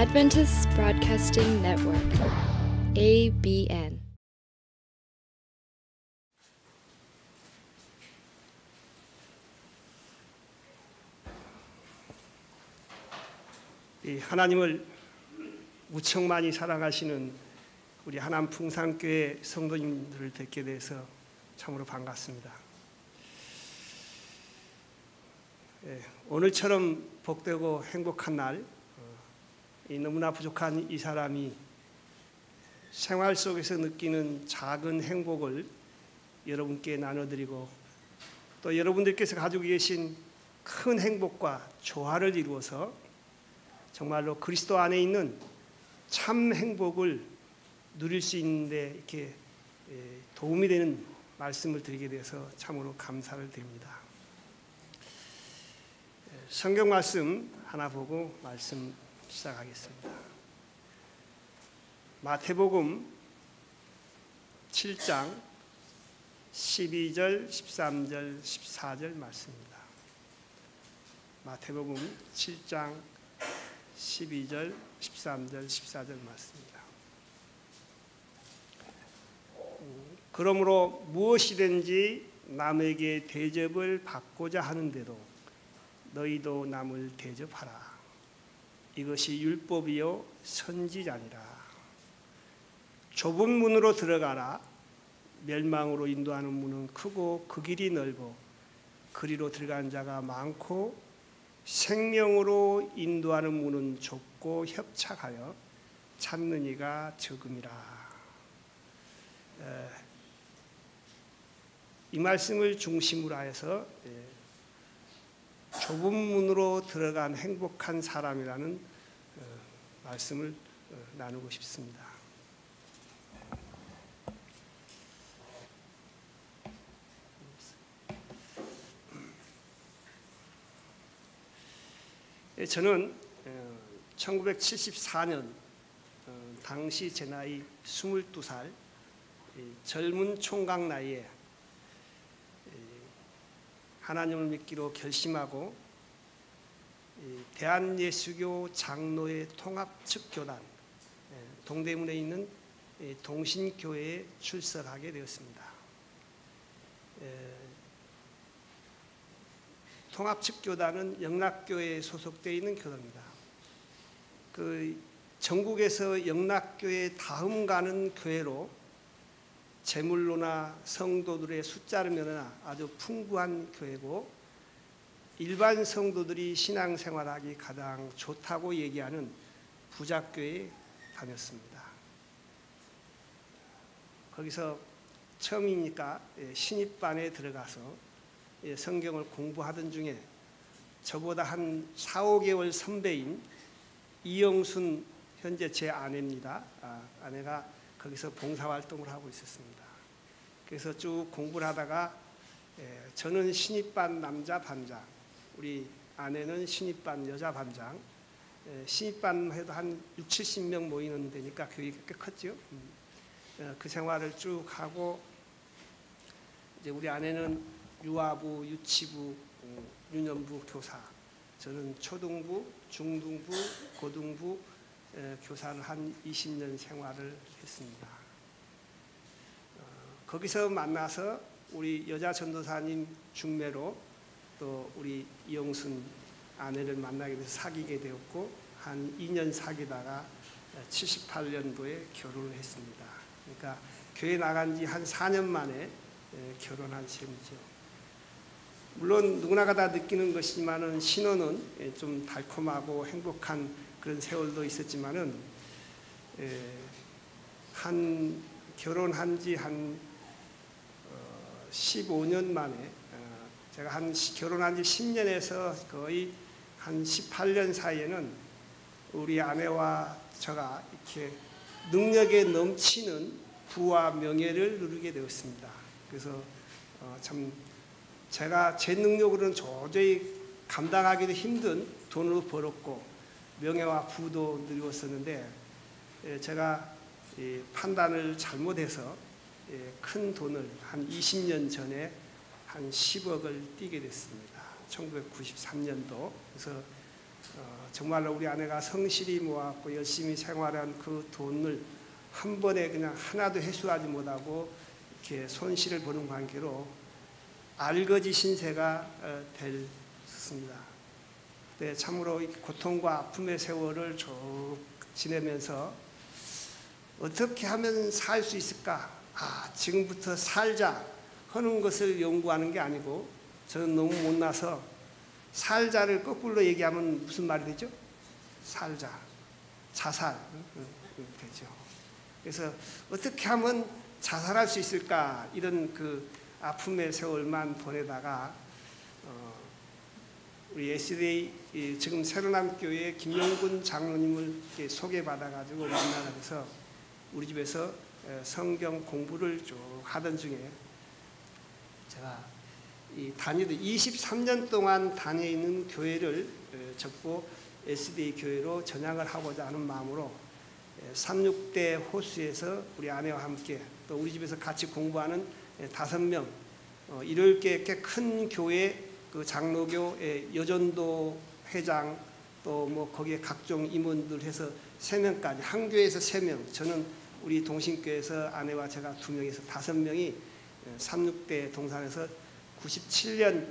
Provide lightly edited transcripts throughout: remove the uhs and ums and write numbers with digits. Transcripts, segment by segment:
Adventist Broadcasting Network, ABN. 이 하나님을 무척 많이 사랑하시는 우리 하남 풍산교회 성도님들을 뵙게 돼서 참으로 반갑습니다. 오늘처럼 복되고 행복한 날, 이 너무나 부족한 이 사람이 생활 속에서 느끼는 작은 행복을 여러분께 나눠드리고, 또 여러분들께서 가지고 계신 큰 행복과 조화를 이루어서 정말로 그리스도 안에 있는 참 행복을 누릴 수 있는데 이렇게 도움이 되는 말씀을 드리게 돼서 참으로 감사를 드립니다. 성경 말씀 하나 보고 말씀 시작하겠습니다. 마태복음 7장 12절, 13절, 14절 말씀입니다. 마태복음 7장 12절, 13절, 14절 말씀입니다. 그러므로 무엇이든지 남에게 대접을 받고자 하는데도 너희도 남을 대접하라. 이것이 율법이요 선지자니라. 좁은 문으로 들어가라. 멸망으로 인도하는 문은 크고 그 길이 넓어 그리로 들어간 자가 많고 생명으로 인도하는 문은 좁고 협착하여 찾는 이가 적음이라. 이 말씀을 중심으로 해서 좁은 문으로 들어간 행복한 사람이라는 말씀을 나누고 싶습니다. 저는 1974년 당시 제 나이 22살 젊은 총각 나이에 하나님을 믿기로 결심하고 대한예수교 장로회 통합측교단 동대문에 있는 동신교회에 출석하게 되었습니다. 통합측교단은 영락교회에 소속되어 있는 교단입니다. 그 전국에서 영락교회 다음 가는 교회로 제물로나 성도들의 숫자를 면하나 아주 풍부한 교회고, 일반 성도들이 신앙생활하기 가장 좋다고 얘기하는 부작교회에 다녔습니다. 거기서 처음이니까 신입반에 들어가서 성경을 공부하던 중에 저보다 한 4, 5개월 선배인 이영순, 현재 제 아내입니다. 아내가 거기서 봉사활동을 하고 있었습니다. 그래서 쭉 공부를 하다가 저는 신입반 남자 반장, 우리 아내는 신입반 여자 반장, 신입반 해도 한 6, 70명 모이는 데니까 교회가 꽤 컸죠. 그 생활을 쭉 하고, 이제 우리 아내는 유아부, 유치부, 유년부 교사, 저는 초등부, 중등부, 고등부 교사를 한 20년 생활을 했습니다. 거기서 만나서 우리 여자 전도사님 중매로 또 우리 이영순 아내를 만나게 돼서 사귀게 되었고, 한 2년 사귀다가 78년도에 결혼을 했습니다. 그러니까 교회 나간 지 한 4년 만에 결혼한 셈이죠. 물론 누구나가 다 느끼는 것이지만은 신혼은 좀 달콤하고 행복한 그런 세월도 있었지만은 한 결혼한 지 한 15년 만에 제가 한 결혼한 지 10년에서 거의 한 18년 사이에는 우리 아내와 제가 이렇게 능력에 넘치는 부와 명예를 누리게 되었습니다. 그래서 참 제가 제 능력으로는 도저히 감당하기도 힘든 돈을 벌었고 명예와 부도 누렸었는데, 제가 판단을 잘못해서 큰 돈을 한 20년 전에 한 10억을 띄게 됐습니다. 1993년도. 그래서 정말로 우리 아내가 성실히 모았고 열심히 생활한 그 돈을 한 번에 그냥 하나도 회수하지 못하고 이렇게 손실을 보는 관계로 알거지 신세가 됐습니다. 네, 참으로 고통과 아픔의 세월을 쭉 지내면서 어떻게 하면 살 수 있을까? 지금부터 살자 하는 것을 연구하는 게 아니고, 저는 너무 못나서 살자를 거꾸로 얘기하면 무슨 말이 되죠? 살자, 자살 되죠. 그래서 어떻게 하면 자살할 수 있을까? 이런 그 아픔의 세월만 보내다가 우리 SDA 지금 새로남교회 김용군 장로님을 소개받아가지고 만나게 돼서 우리 집에서 성경 공부를 쭉 하던 중에 제가 다니던 23년 동안 다녀 있는 교회를 접고 SDA 교회로 전향을 하고자 하는 마음으로 36대 호수에서 우리 아내와 함께 또 우리 집에서 같이 공부하는 5명 일요일께 꽤 큰 교회 그 장로교 여전도 회장 또 뭐 거기에 각종 임원들 해서 3명까지 한 교회에서 3명, 저는 우리 동신교회에서 아내와 제가 2명에서 5명이 36대 동산에서 97년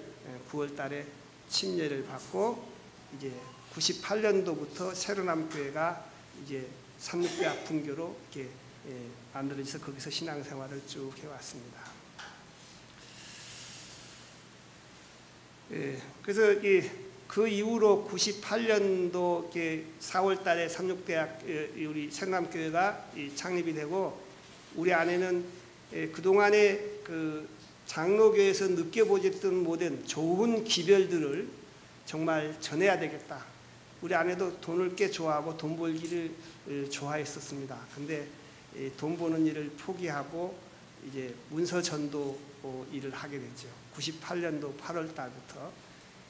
9월 달에 침례를 받고 이제 98년도부터 새로남교회가 이제 36대 아품교로 이렇게 만들어져서 거기서 신앙생활을 쭉 해왔습니다. 그래서 그 이후로 98년도 4월 달에 36대학 우리 새로남교회가 창립이 되고, 우리 아내는 그동안에 그 장로교회에서 느껴보셨던 모든 좋은 기별들을 정말 전해야 되겠다. 우리 아내도 돈을 꽤 좋아하고 돈 벌기를 좋아했었습니다. 근데 돈 버는 일을 포기하고 이제 문서 전도 일을 하게 됐죠. 98년도 8월 달부터.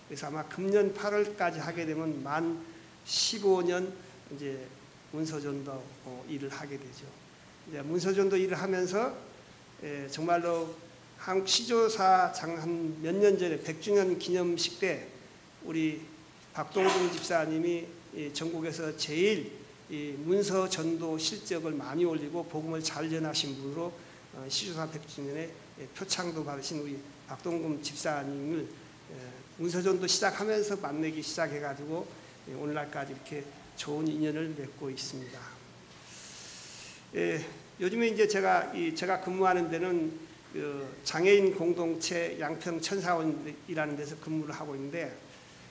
그래서 아마 금년 8월까지 하게 되면 만 15년 이제 문서 전도 일을 하게 되죠. 이제 문서 전도 일을 하면서 정말로 한국 시조사 한 몇 년 전에 100주년 기념식 때 우리 박동근 집사님이 전국에서 제일 문서 전도 실적을 많이 올리고 복음을 잘 전하신 분으로 시조사 100주년에 표창도 받으신 우리 박동근 집사님을 문서 전도 시작하면서 만나기 시작해가지고 오늘날까지 이렇게 좋은 인연을 맺고 있습니다. 요즘에 이제 제가 근무하는 데는 장애인 공동체 양평 천사원이라는 데서 근무를 하고 있는데,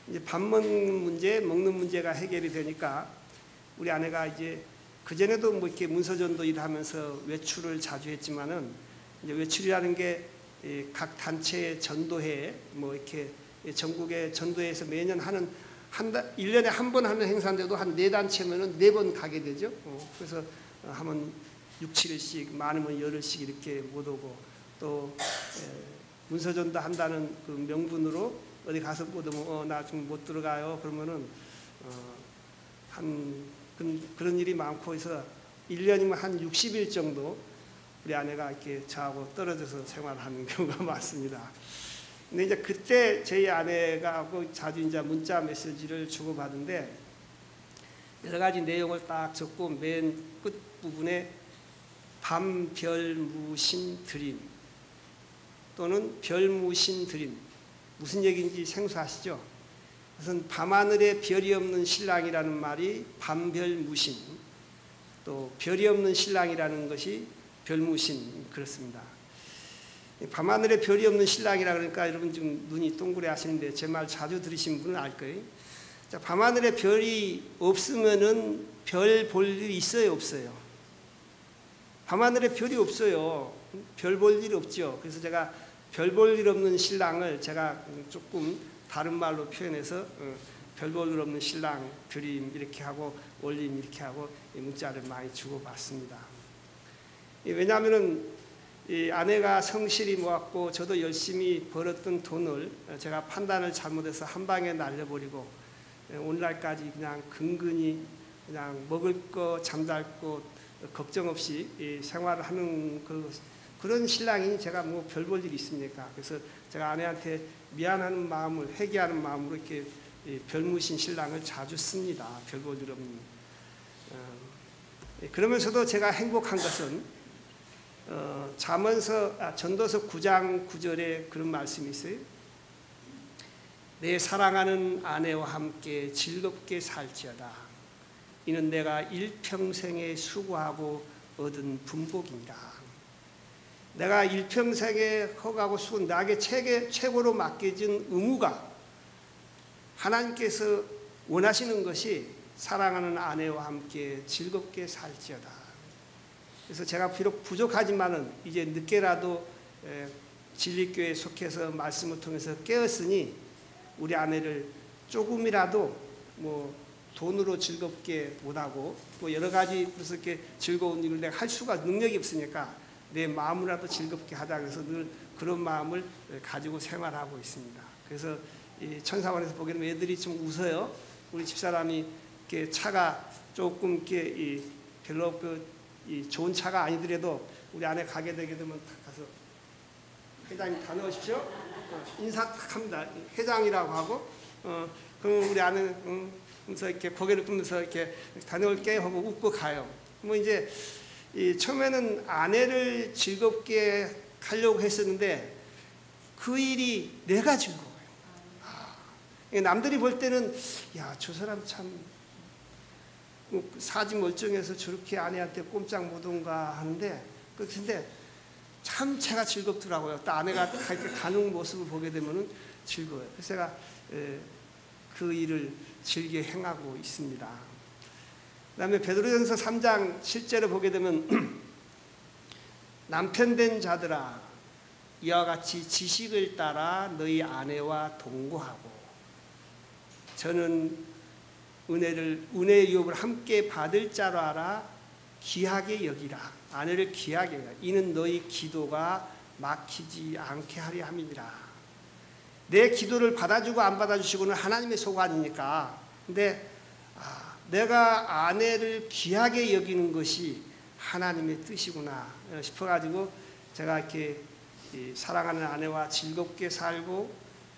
이제 밥 먹는 문제가 해결이 되니까 우리 아내가 이제 그전에도 뭐 이렇게 문서전도 일하면서 외출을 자주 했지만은 이제 외출이라는 게 각 단체의 전도회 뭐 이렇게 전국의 전도회에서 매년 하는 1년에 한 번 하는 행사인데도 한 4단체면은 4번 가게 되죠. 그래서 하면 6, 7일씩 많으면 열흘씩 이렇게 못 오고, 또 문서전도 한다는 그 명분으로 어디 가서 못 오면 나 좀 못 들어가요. 그러면은 그런 일이 많고 해서 1년이면 한 60일 정도 우리 아내가 이렇게 저하고 떨어져서 생활하는 경우가 많습니다. 근데 이제 그때 저희 아내가 자주 이제 문자 메시지를 주고받은데 여러 가지 내용을 딱 적고 맨 끝 부분에 밤별무신 드림 또는 별무신 드림, 무슨 얘기인지 생소하시죠? 우선 밤하늘에 별이 없는 신랑이라는 말이 밤별무신, 또 별이 없는 신랑이라는 것이 별무신, 그렇습니다. 밤하늘에 별이 없는 신랑이라 그러니까 여러분 지금 눈이 동그래 하시는데 제 말 자주 들으신 분은 알 거예요. 자, 밤하늘에 별이 없으면은 별 볼 일이 있어요, 없어요? 밤하늘에 별이 없어요. 별 볼 일이 없죠. 그래서 제가 별 볼 일 없는 신랑을 제가 조금 다른 말로 표현해서 별 볼 일 없는 신랑 드림 이렇게 하고 올림 이렇게 하고 문자를 많이 주고받습니다. 왜냐하면은 이 아내가 성실히 모았고 저도 열심히 벌었던 돈을 제가 판단을 잘못해서 한 방에 날려버리고 오늘날까지 그냥 근근히 그냥 먹을 거 잠잘 거 걱정 없이 생활을 하는 그런 신랑이 제가 뭐 별 볼 일이 있습니까? 그래서 제가 아내한테 미안한 마음을 회개하는 마음으로 이렇게 별무신 신랑을 자주 씁니다. 별보드럼. 그러면서도 제가 행복한 것은 전도서 9장 9절에 그런 말씀이 있어요. 내 사랑하는 아내와 함께 즐겁게 살지어다. 이는 내가 일평생에 수고하고 얻은 분복이니라. 내가 일평생에 허가고 수고, 나에게 최고로 맡겨진 의무가 하나님께서 원하시는 것이 사랑하는 아내와 함께 즐겁게 살지어다. 그래서 제가 비록 부족하지만은 이제 늦게라도 진리교회에 속해서 말씀을 통해서 깨었으니 우리 아내를 조금이라도 돈으로 즐겁게 못하고 또 여러 가지 그래서 이렇게 즐거운 일을 내가 할 수가 능력이 없으니까 내 마음이라도 즐겁게 하자. 그래서 늘 그런 마음을 가지고 생활하고 있습니다. 그래서 이 천사원에서 보기에는 애들이 좀 웃어요. 우리 집사람이 이렇게 차가 조금 이렇게 별로 좋은 차가 아니더라도 우리 안에 가게 되게 되면 가서 회장님 다녀오십시오. 인사 탁 합니다. 회장이라고 하고 그럼 우리 아내는 그래서 이렇게 고개를 끄면서 이렇게 다녀올게 하고 웃고 가요. 이제 처음에는 아내를 즐겁게 하려고 했었는데 그 일이 내가 즐거워요. 남들이 볼 때는 야, 저 사람 참 사지 멀쩡해서 저렇게 아내한테 꼼짝 못 온가 하는데 근데 참 제가 즐겁더라고요. 또 아내가 이렇게 가는 모습을 보게 되면은 즐거워요. 그래서 제가 그 일을 즐겨 행하고 있습니다. 그다음에 베드로전서 3장 실제로 보게 되면 남편된 자들아 이와 같이 지식을 따라 너희 아내와 동거하고 저는 은혜의 유업을 함께 받을 자로 알아 귀하게 여기라. 아내를 귀하게 여기라. 이는 너희 기도가 막히지 않게 하려 함이니라. 내 기도를 받아주고 안 받아주시고는 하나님의 소관이니까. 근데 내가 아내를 귀하게 여기는 것이 하나님의 뜻이구나 싶어가지고 제가 이렇게 사랑하는 아내와 즐겁게 살고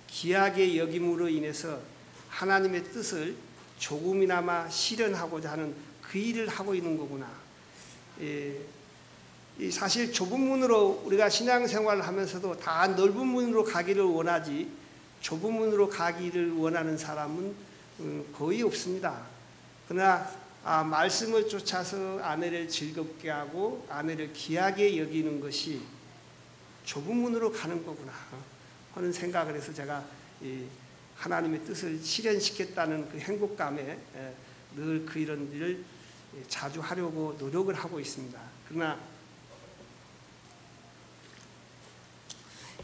귀하게 여김으로 인해서 하나님의 뜻을 조금이나마 실현하고자 하는 그 일을 하고 있는 거구나. 사실 좁은 문으로 우리가 신앙생활을 하면서도 다 넓은 문으로 가기를 원하지 좁은 문으로 가기를 원하는 사람은 거의 없습니다. 그러나 말씀을 쫓아서 아내를 즐겁게 하고 아내를 귀하게 여기는 것이 좁은 문으로 가는 거구나 하는 생각을 해서 제가 하나님의 뜻을 실현시켰다는 그 행복감에 늘 이런 일을 자주 하려고 노력을 하고 있습니다. 그러나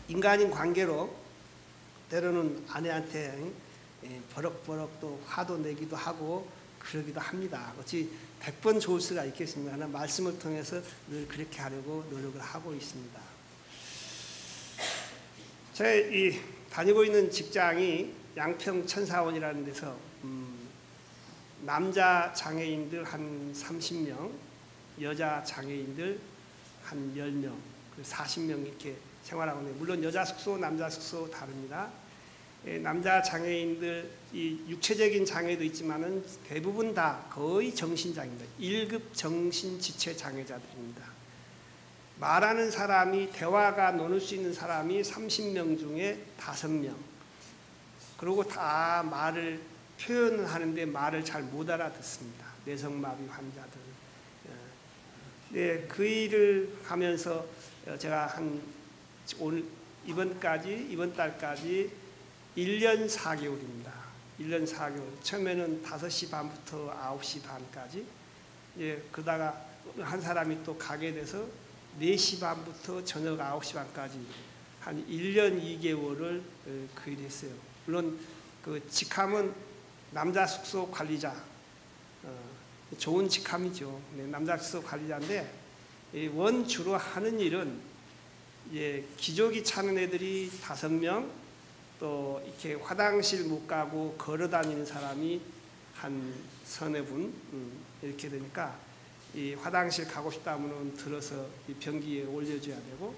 인간인 관계로 때로는 아내한테 버럭버럭 또 화도 내기도 하고 그러기도 합니다. 어찌 100번 좋을 수가 있겠습니까? 하나 말씀을 통해서 늘 그렇게 하려고 노력을 하고 있습니다. 제가 다니고 있는 직장이 양평 천사원이라는 데서 남자 장애인들 한 30명, 여자 장애인들 한 10명, 40명 이렇게 생활하고 있는데 물론 여자 숙소, 남자 숙소 다릅니다. 남자 장애인들 이 육체적인 장애도 있지만은 대부분 다 거의 정신장애입니다. 1급 정신지체 장애자들입니다. 말하는 사람이 대화가 나눌 수 있는 사람이 30명 중에 5명. 그리고 다 말을 표현을 하는데 말을 잘 못 알아듣습니다. 뇌성마비 환자들. 네, 그 일을 하면서 제가 이번 달까지 1년 4개월입니다. 1년 4개월. 처음에는 5시 반부터 9시 반까지. 그러다가 한 사람이 또 가게 돼서 4시 반부터 저녁 9시 반까지 한 1년 2개월을 그 일을 했어요. 물론 그 직함은 남자 숙소 관리자. 좋은 직함이죠. 남자 숙소 관리자인데 원주로 하는 일은 기저귀 차는 애들이 5명, 또 이렇게 화장실 못 가고 걸어 다니는 사람이 한 3-4분 이렇게 되니까 이 화장실 가고 싶다 하면 들어서 이 변기에 올려줘야 되고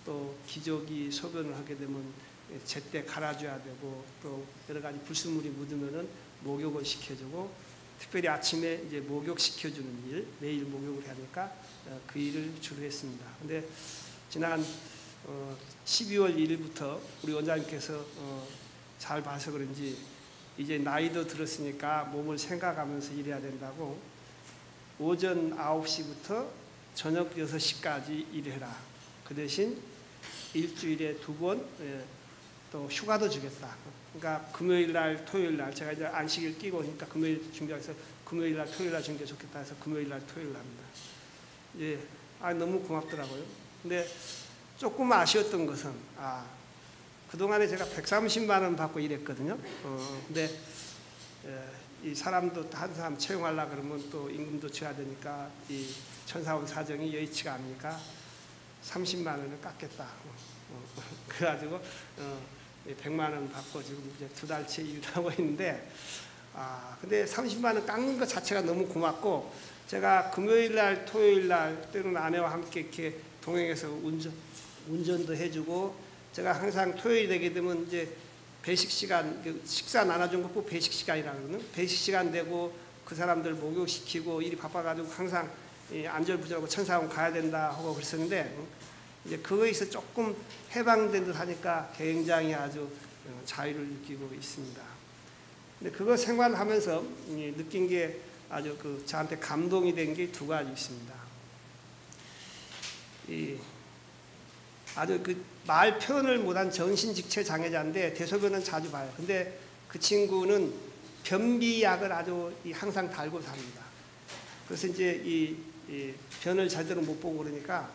또 기저귀 소변을 하게 되면 제때 갈아줘야 되고 또 여러 가지 불순물이 묻으면은 목욕을 시켜주고 특별히 아침에 이제 목욕 시켜주는 일 매일 목욕을 해야 되니까 그 일을 주로 했습니다. 근데 지난 12월 1일부터 우리 원장님께서 잘 봐서 그런지 이제 나이도 들었으니까 몸을 생각하면서 일해야 된다고 오전 9시부터 저녁 6시까지 일해라. 그 대신 일주일에 2번 또 휴가도 주겠다. 그러니까 금요일 날, 토요일 날 제가 이제 안식일 끼고 오니까 금요일 준비해서 금요일 날, 토요일 날 주는 게 좋겠다 해서 금요일 날, 토요일 날 합니다. 예, 너무 고맙더라고요. 근데 조금 아쉬웠던 것은 그동안에 제가 130만 원 받고 일했거든요. 근데 이 사람도 한 사람 채용하려고 그러면 또 임금도 줘야 되니까 이 천사원 사정이 여의치가 않으니까 30만 원을 깎겠다. 그래가지고 100만 원 받고 지금 이제 2달째 일을 하고 있는데 근데 30만 원 깎는 것 자체가 너무 고맙고 제가 금요일 날, 토요일 날 때로는 아내와 함께 이렇게 동행해서 운전도 해주고 제가 항상 토요일 되게 되면 이제 배식 시간, 식사 나눠준 거 꼭 배식 시간이라거든요. 배식 시간 되고 그 사람들 목욕시키고 일이 바빠가지고 항상 안절부절하고 천사원 가야 된다 하고 그랬었는데 이제 그거에서 조금 해방된 듯 하니까 굉장히 아주 자유를 느끼고 있습니다. 근데 그거 생활하면서 느낀 게 아주 저한테 감동이 된 게 2가지 있습니다. 아주 말 표현을 못한 정신직체 장애자인데 대소변은 자주 봐요. 근데 그 친구는 변비약을 아주 항상 달고 삽니다. 그래서 이제 이 변을 제대로 못 보고 그러니까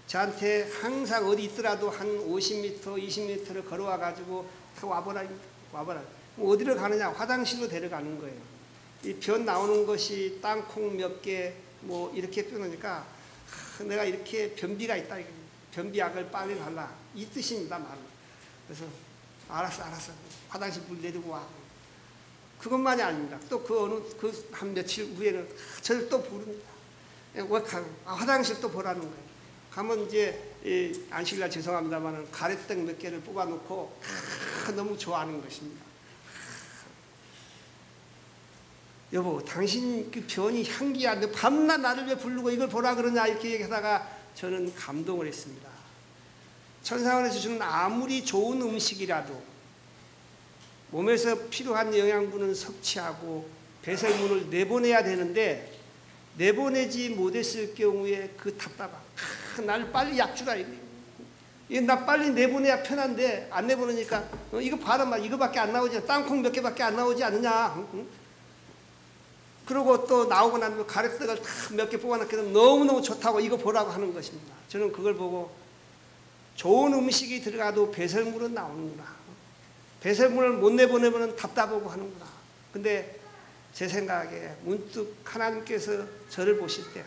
저한테 항상 어디 있더라도 한 50m, 20m를 걸어와 가지고 와보라. 어디를 가느냐? 화장실로 데려가는 거예요. 이 변 나오는 것이 땅콩 몇 개 뭐 이렇게 빼놓으니까 내가 이렇게 변비가 있다. 변비약을 빨리 달라. 이 뜻입니다, 말은. 그래서 알았어. 화장실 물 내리고 와. 그것만이 아닙니다. 또 한 며칠 후에는 저를 또 부릅니다. 화장실 또 보라는 거예요. 가면 이제 안식일날 죄송합니다만 가래떡 몇 개를 뽑아놓고 너무 좋아하는 것입니다. 여보, 당신 그 변이 향기야. 너 밤낮 나를 왜 부르고 이걸 보라 그러냐 이렇게 얘기하다가 저는 감동을 했습니다. 천사원에서 주는 아무리 좋은 음식이라도 몸에서 필요한 영양분은 섭취하고 배설물을 내보내야 되는데 내보내지 못했을 경우에 그 답답함. 나를 빨리 약 주라. 나 빨리 내보내야 편한데 안 내보내니까 이거 봐라 막 이거밖에 안 나오지. 땅콩 몇 개밖에 안 나오지 않느냐. 그리고 또 나오고 나면 가래떡을 몇 개 뽑아놓게 되면 너무너무 좋다고 이거 보라고 하는 것입니다. 저는 그걸 보고 좋은 음식이 들어가도 배설물은 나오는구나. 배설물을 못 내보내면 답답하고 하는구나. 근데 제 생각에 문득 하나님께서 저를 보실 때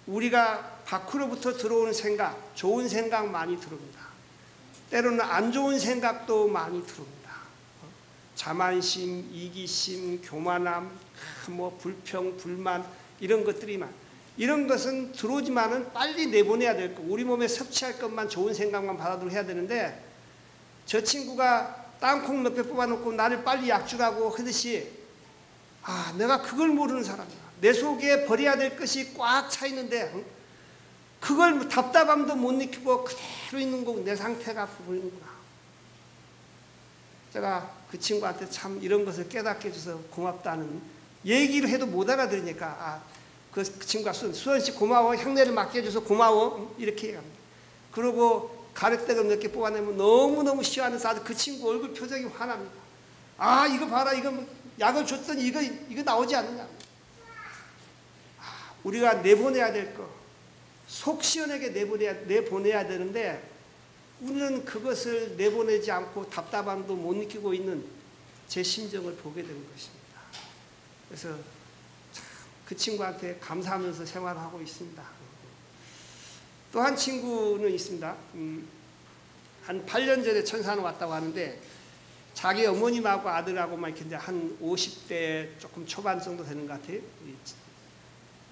우리가 밖으로부터 들어오는 생각, 좋은 생각 많이 들어옵니다. 때로는 안 좋은 생각도 많이 들어옵니다. 자만심, 이기심, 교만함, 불평, 불만 이런 것들이만 이런 것은 들어오지만은 빨리 내보내야 될 거. 우리 몸에 섭취할 것만 좋은 생각만 받아들여 해야 되는데 저 친구가 땅콩 몇 개 뽑아놓고 나를 빨리 약 주라고 하듯이 내가 그걸 모르는 사람이야. 내 속에 버려야 될 것이 꽉 차 있는데 그걸 답답함도 못 느끼고 그대로 있는 거고 내 상태가 보이는구나. 제가 그 친구한테 참 이런 것을 깨닫게 해줘서 고맙다는 얘기를 해도 못 알아들으니까 그 친구가 수원씨 고마워. 향내를 맡게 해줘서 고마워. 이렇게 얘기합니다. 그러고 가래떡을 몇 개 뽑아내면 너무너무 싫어하는 그 친구 얼굴 표정이 화납니다. 이거 봐라. 이거 약을 줬더니 이거 나오지 않느냐. 우리가 내보내야 될 거, 속 시원하게 내보내야 되는데 우리는 그것을 내보내지 않고 답답함도 못 느끼고 있는 제 심정을 보게 되는 것입니다. 그래서 그 친구한테 감사하면서 생활하고 있습니다. 또 한 친구는 있습니다. 한 8년 전에 천사원 왔다고 하는데 자기 어머님하고 아들하고 막 이렇게 한 50대 조금 초반 정도 되는 것 같아요.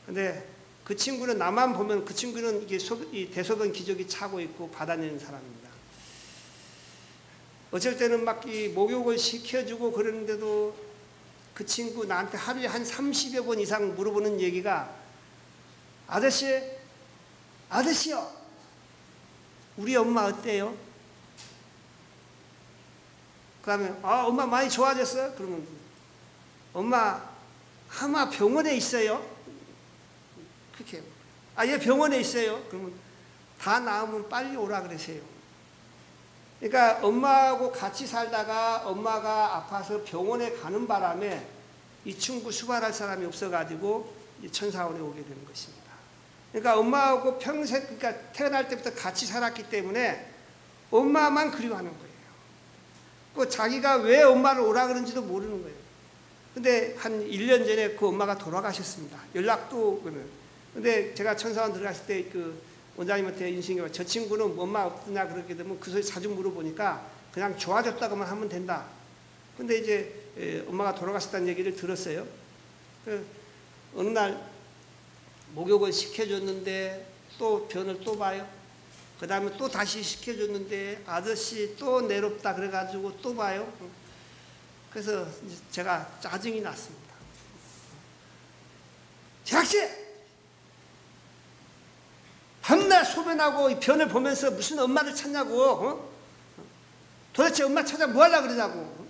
근데 그 친구는 나만 보면 그 친구는 이게 이 대소변 기저귀 차고 있고 받아내는 사람입니다. 어쩔 때는 막 이 목욕을 시켜주고 그러는데도 그 친구 나한테 하루에 한 30여 번 이상 물어보는 얘기가 아저씨요, 우리 엄마 어때요? 그러면 엄마 많이 좋아졌어요? 그러면 엄마 아마 병원에 있어요. 그렇게 얘 병원에 있어요. 그러면 다 나으면 빨리 오라 그러세요. 그러니까 엄마하고 같이 살다가 엄마가 아파서 병원에 가는 바람에 이 친구 수발할 사람이 없어가지고 천사원에 오게 되는 것입니다. 그러니까 엄마하고 평생, 그러니까 태어날 때부터 같이 살았기 때문에 엄마만 그리워하는 거예요. 그 자기가 왜 엄마를 오라 그런지도 모르는 거예요. 근데 한 1년 전에 그 엄마가 돌아가셨습니다. 연락도 그러면. 근데 제가 천사원 들어갔을 때 그 원장님한테 인식이 저 친구는 엄마 없느냐 그렇게 되면 그 소리 자주 물어보니까 그냥 좋아졌다고만 하면 된다. 근데 이제 엄마가 돌아가셨다는 얘기를 들었어요. 어느 날 목욕을 시켜줬는데 또 변을 또 봐요. 그 다음에 또 다시 시켜줬는데 아저씨 또 내롭다 그래가지고 또 봐요. 그래서 제가 짜증이 났습니다. 제학씨! 밤낮 소변하고 이 변을 보면서 무슨 엄마를 찾냐고, 도대체 엄마 찾아 뭐 하려고 그러냐고,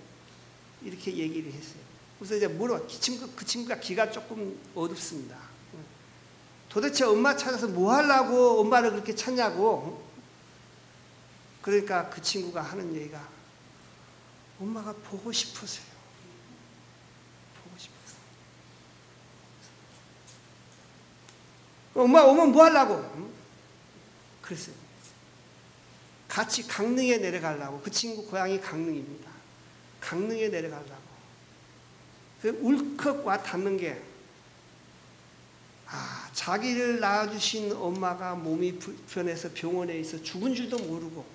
이렇게 얘기를 했어요. 그래서 이제 물어, 그 친구가 귀가 조금 어둡습니다. 도대체 엄마 찾아서 뭐 하려고 엄마를 그렇게 찾냐고. 그러니까 그 친구가 하는 얘기가 엄마가 보고 싶어서요. 보고 싶어서. 엄마 오면 뭐 하려고? 그랬어요. 같이 강릉에 내려가려고. 그 친구 고향이 강릉입니다. 강릉에 내려가려고. 울컥 와 닿는 게 자기를 낳아주신 엄마가 몸이 불편해서 병원에 있어 죽은 줄도 모르고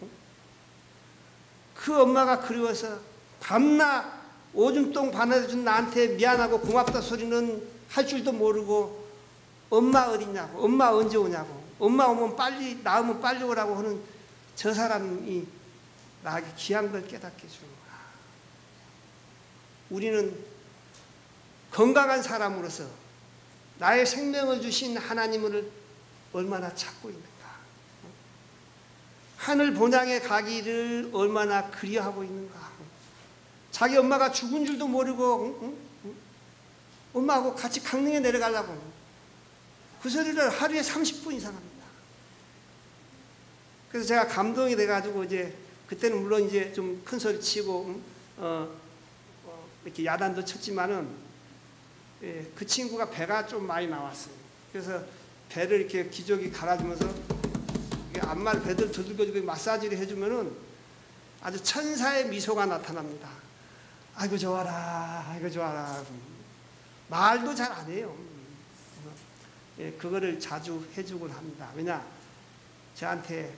그 엄마가 그리워서 밤낮 오줌똥 반아준 나한테 미안하고 고맙다 소리는 할 줄도 모르고 엄마 어디냐고, 엄마 언제 오냐고, 엄마 오면 빨리, 나으면 빨리 오라고 하는 저 사람이 나에게 귀한 걸 깨닫게 해주는 거야. 우리는 건강한 사람으로서 나의 생명을 주신 하나님을 얼마나 찾고 있는가. 하늘 본향에 가기를 얼마나 그리워하고 있는가. 자기 엄마가 죽은 줄도 모르고 엄마하고 같이 강릉에 내려가려고 그 소리를 하루에 30분 이상 합니다. 그래서 제가 감동이 돼가지고 이제 그때는 물론 이제 좀 큰 소리 치고 이렇게 야단도 쳤지만은 그 친구가 배가 좀 많이 나왔어요. 그래서 배를 이렇게 기저귀 갈아주면서 앞말 배들 두들겨주고 마사지를 해주면은 아주 천사의 미소가 나타납니다. 아이고 좋아라, 아이고 좋아라. 말도 잘 안 해요. 그거를 자주 해주곤 합니다. 왜냐? 저한테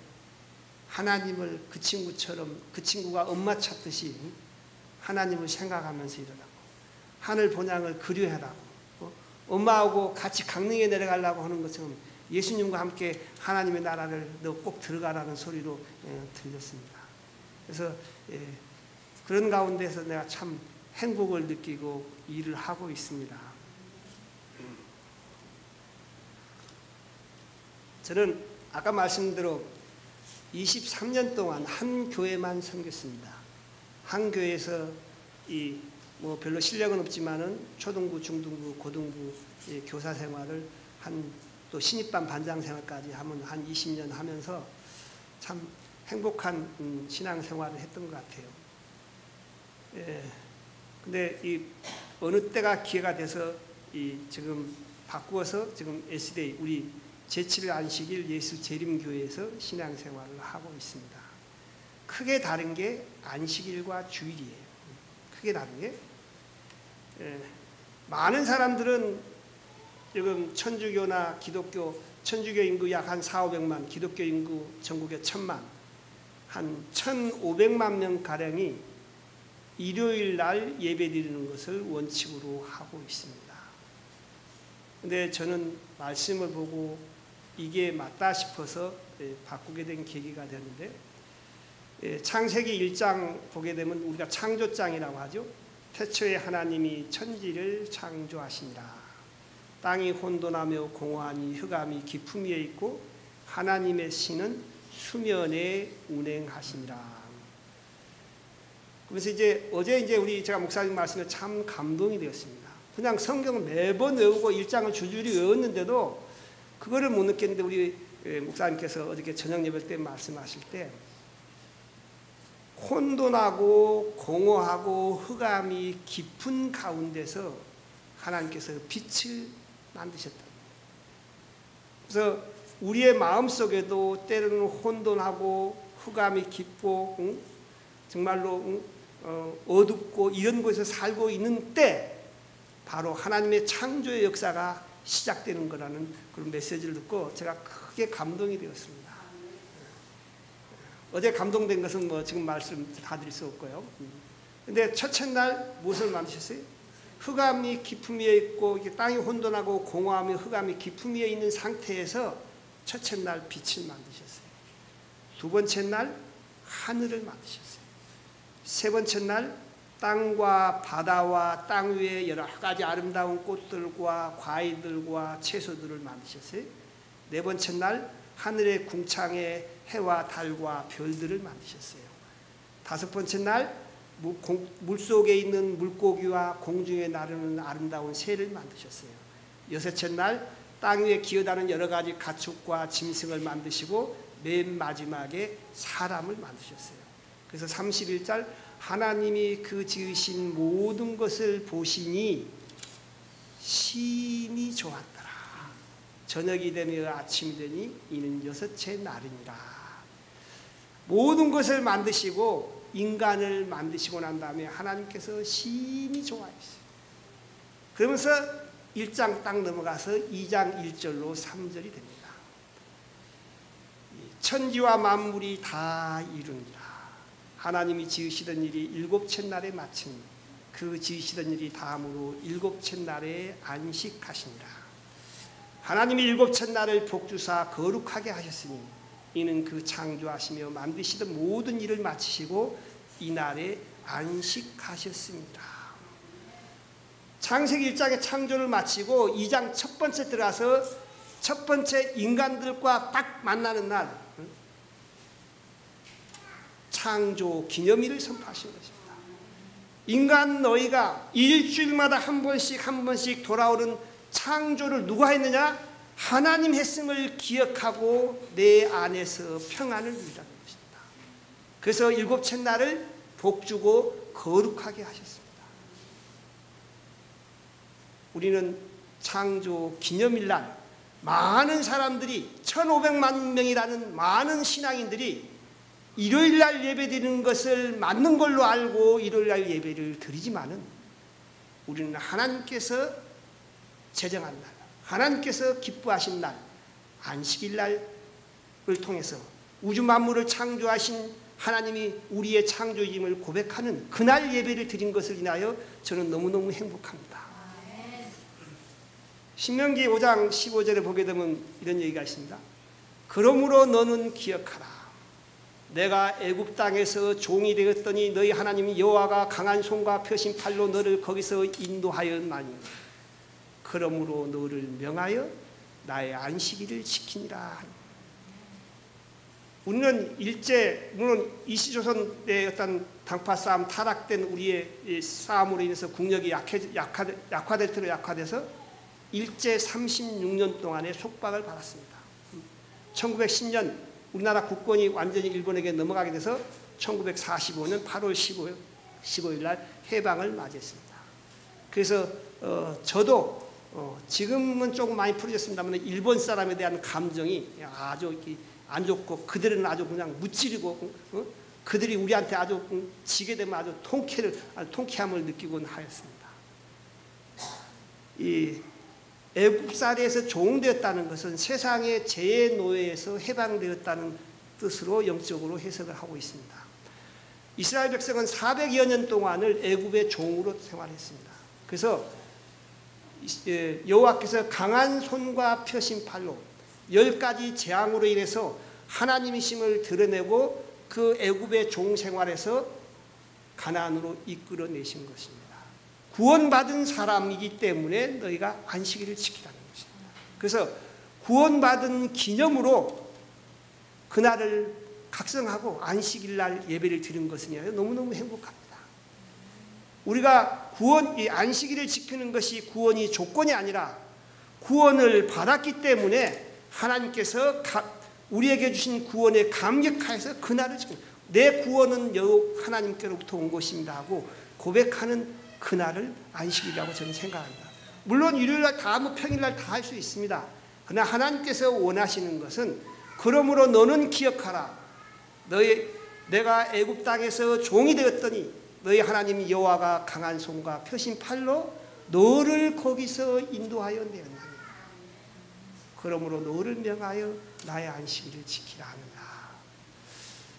하나님을 그 친구처럼 그 친구가 엄마 찾듯이 하나님을 생각하면서 일어나고 하늘 본향을 그리워하라고 엄마하고 같이 강릉에 내려가려고 하는 것처럼 예수님과 함께 하나님의 나라를 너 꼭 들어가라는 소리로 들렸습니다. 그래서 그런 가운데서 내가 참 행복을 느끼고 일을 하고 있습니다. 저는 아까 말씀대로 23년 동안 한 교회만 섬겼습니다. 한 교회에서 뭐 별로 실력은 없지만은 초등부, 중등부, 고등부 교사 생활을 또 신입반 반장 생활까지 하면 한 20년 하면서 참 행복한 신앙 생활을 했던 것 같아요. 근데 어느 때가 기회가 돼서 지금 바꾸어서 지금 SDA 우리 제7일 안식일 예수 재림교회에서 신앙생활을 하고 있습니다. 크게 다른 게 안식일과 주일이에요. 크게 다른 게 많은 사람들은 지금 천주교나 기독교, 천주교 인구 약 한 4,500만, 기독교 인구 전국에 1,000만, 한 1,500만 명가량이 일요일 날 예배 드리는 것을 원칙으로 하고 있습니다. 근데 저는 말씀을 보고 이게 맞다 싶어서 바꾸게 된 계기가 되는데, 창세기 1장 보게 되면 우리가 창조장이라고 하죠. 태초에 하나님이 천지를 창조하신다. 땅이 혼돈하며 공허하니 흑암이 깊음 위에 있고 하나님의 신은 수면에 운행하시니라. 그래서 어제 우리 제가 목사님 말씀에 참 감동이 되었습니다. 그냥 성경을 매번 외우고 1장을 줄줄이 외웠는데도 그거를 못 느꼈는데, 우리 목사님께서 어저께 저녁 예배 때 말씀하실 때 혼돈하고 공허하고 흑암이 깊은 가운데서 하나님께서 빛을 만드셨다. 그래서 우리의 마음속에도 때로는 혼돈하고 흑암이 깊고 정말로 어둡고 이런 곳에서 살고 있는 때 바로 하나님의 창조의 역사가 시작되는 거라는 그런 메시지를 듣고 제가 크게 감동이 되었습니다. 어제 감동된 것은 뭐 지금 말씀 다 드릴 수 없고요. 근데 첫째 날 무엇을 만드셨어요? 흑암이 깊음 위에 있고 땅이 혼돈하고 공허하며 흑암이 깊음 위에 있는 상태에서 첫째 날 빛을 만드셨어요. 두 번째 날 하늘을 만드셨어요. 세 번째 날 땅과 바다와 땅 위에 여러 가지 아름다운 꽃들과 과일들과 채소들을 만드셨어요. 네 번째 날 하늘의 궁창에 해와 달과 별들을 만드셨어요. 다섯 번째 날 물속에 있는 물고기와 공중에 나르는 아름다운 새를 만드셨어요. 여섯째 날 땅 위에 기어다니는 여러 가지 가축과 짐승을 만드시고 맨 마지막에 사람을 만드셨어요. 그래서 31절 하나님이 그 지으신 모든 것을 보시니 심히 좋았더라. 저녁이 되며 아침이 되니 이는 여섯째 날이니라. 모든 것을 만드시고 인간을 만드시고 난 다음에 하나님께서 심히 좋아했어요. 그러면서 1장 딱 넘어가서 2장 1절로 3절이 됩니다. 천지와 만물이 다 이루니라. 하나님이 지으시던 일이 일곱째 날에 마친 그 지으시던 일이 다음으로 일곱째 날에 안식하시니라. 하나님이 일곱째 날을 복주사 거룩하게 하셨으니 이는 그 창조하시며 만드시던 모든 일을 마치시고 이 날에 안식하셨습니다. 창세기 1장의 창조를 마치고 2장 첫 번째 들어가서 첫 번째 인간들과 딱 만나는 날 창조 기념일을 선포하신 것입니다. 인간 너희가 일주일마다 한 번씩 돌아오는 창조를 누가 했느냐? 하나님 했음을 기억하고 내 안에서 평안을 누리라는 것입니다. 그래서 일곱째 날을 복주고 거룩하게 하셨습니다. 우리는 창조 기념일 날 많은 사람들이 1500만 명이라는 많은 신앙인들이 일요일 날 예배 드리는 것을 맞는 걸로 알고 일요일 날 예배를 드리지만은 우리는 하나님께서 제정한 날, 하나님께서 기뻐하신 날, 안식일 날을 통해서 우주 만물을 창조하신 하나님이 우리의 창조임을 고백하는 그날 예배를 드린 것을 인하여 저는 너무너무 행복합니다. 신명기 5장 15절에 보게 되면 이런 얘기가 있습니다. 그러므로 너는 기억하라. 내가 애굽 땅에서 종이 되었더니 너희 하나님 여호와가 강한 손과 펴신 팔로 너를 거기서 인도하였나니 그러므로 너를 명하여 나의 안식일을 지키니라. 우리는 물론 이시조선의 어떤 당파 싸움 타락된 우리의 싸움으로 인해서 국력이 약화돼서 일제 36년 동안의 속박을 받았습니다. 1910년 우리나라 국권이 완전히 일본에게 넘어가게 돼서 1945년 8월 15일 날 해방을 맞이했습니다. 그래서 저도 지금은 조금 많이 풀어졌습니다만 일본 사람에 대한 감정이 아주 안 좋고 그들은 아주 그냥 무찌르고 그들이 우리한테 아주 지게 되면 아주 통쾌함을 느끼곤 하였습니다. 이 애굽살이에서 종되었다는 것은 세상의 죄의 노예에서 해방되었다는 뜻으로 영적으로 해석을 하고 있습니다. 이스라엘 백성은 400여 년 동안을 애굽의 종으로 생활했습니다. 그래서 여호와께서 강한 손과 펴신 팔로 10가지 재앙으로 인해서 하나님이심을 드러내고 그 애굽의 종 생활에서 가나안으로 이끌어내신 것입니다. 구원받은 사람이기 때문에 너희가 안식일을 지키라는 것입니다. 그래서 구원받은 기념으로 그날을 각성하고 안식일 날 예배를 드린 것은 너무너무 행복합니다. 우리가 이 안식일을 지키는 것이 구원이 조건이 아니라 구원을 받았기 때문에 하나님께서 우리에게 주신 구원에 감격하여서 그날을 지킵니다. 내 구원은 하나님께로부터 온 것입니다 하고 고백하는 그날을 안식일이라고 저는 생각합니다. 물론 일요일날 다 평일날 다 할 수 있습니다. 그러나 하나님께서 원하시는 것은 그러므로 너는 기억하라. 내가 애굽 땅에서 종이 되었더니 너희 하나님 여호와가 강한 손과 펴신 팔로 너를 거기서 인도하여 내었나니 그러므로 너를 명하여 나의 안식일을 지키라 하느라.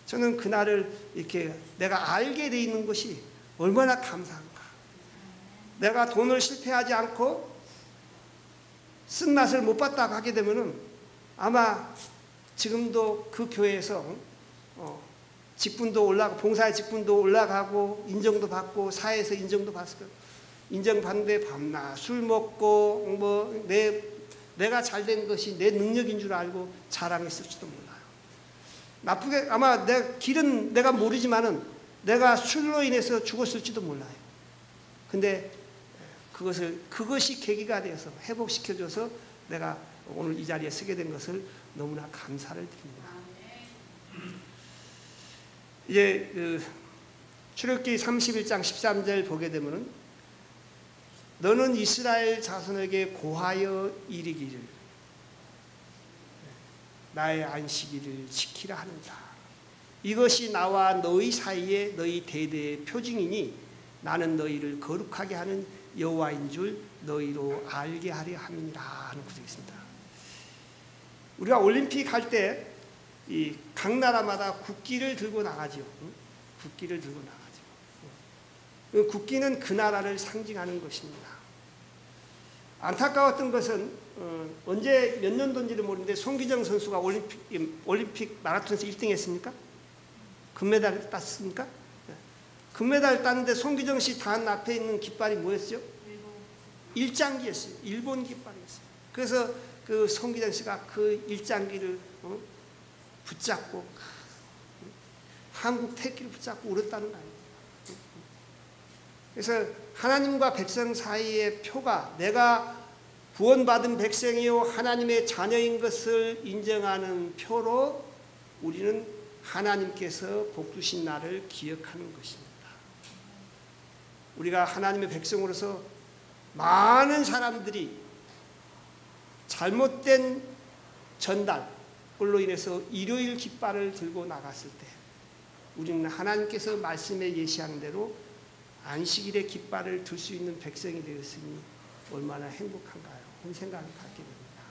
저는 그날을 이렇게 내가 알게 돼 있는 것이 얼마나 감사한가. 내가 돈을 실패하지 않고 쓴맛을 못 봤다고 하게 되면은 아마 지금도 그 교회에서 직분도 올라가고 봉사의 직분도 올라가고 인정도 받고 사회에서 인정도 받을 거예요. 인정받는데 밤낮 술 먹고 내가 잘된 것이 내 능력인 줄 알고 자랑했을지도 몰라요. 나쁘게 아마 길은 내가 모르지만은 내가 술로 인해서 죽었을지도 몰라요. 근데 그것이 계기가 되어서 회복시켜줘서 내가 오늘 이 자리에 서게 된 것을 너무나 감사를 드립니다. 이제 출애굽기 31장 13절 보게 되면은 너는 이스라엘 자손에게 고하여 이르기를 나의 안식일을 지키라 하는다. 이것이 나와 너희 사이에 너희 대대의 표징이니 나는 너희를 거룩하게 하는 여호와인 줄 너희로 알게 하려 함이니라 하는 구절이 있습니다. 우리가 올림픽 할 때 각 나라마다 국기를 들고 나가죠. 국기를 들고 나가죠. 국기는 그 나라를 상징하는 것입니다. 안타까웠던 것은 언제 몇 년도인지를 모르는데 송기정 선수가 올림픽 마라톤에서 1등 했습니까? 금메달을 땄습니까? 금메달을 땄는데 송기정 씨 단 앞에 있는 깃발이 뭐였죠? 일장기였어요. 일본 깃발이었어요. 그래서 그 송기정 씨가 그 일장기를 붙잡고 한국 태극기를 붙잡고 울었다는 거 아니에요. 그래서 하나님과 백성 사이의 표가 내가 구원받은 백성이요 하나님의 자녀인 것을 인정하는 표로 우리는 하나님께서 복 주신 날을 기억하는 것입니다. 우리가 하나님의 백성으로서 많은 사람들이 잘못된 전달로 인해서 일요일 깃발을 들고 나갔을 때 우리는 하나님께서 말씀에 예시하는 대로 안식일의 깃발을 들 수 있는 백성이 되었으니 얼마나 행복한가요? 그런 생각을 갖게 됩니다.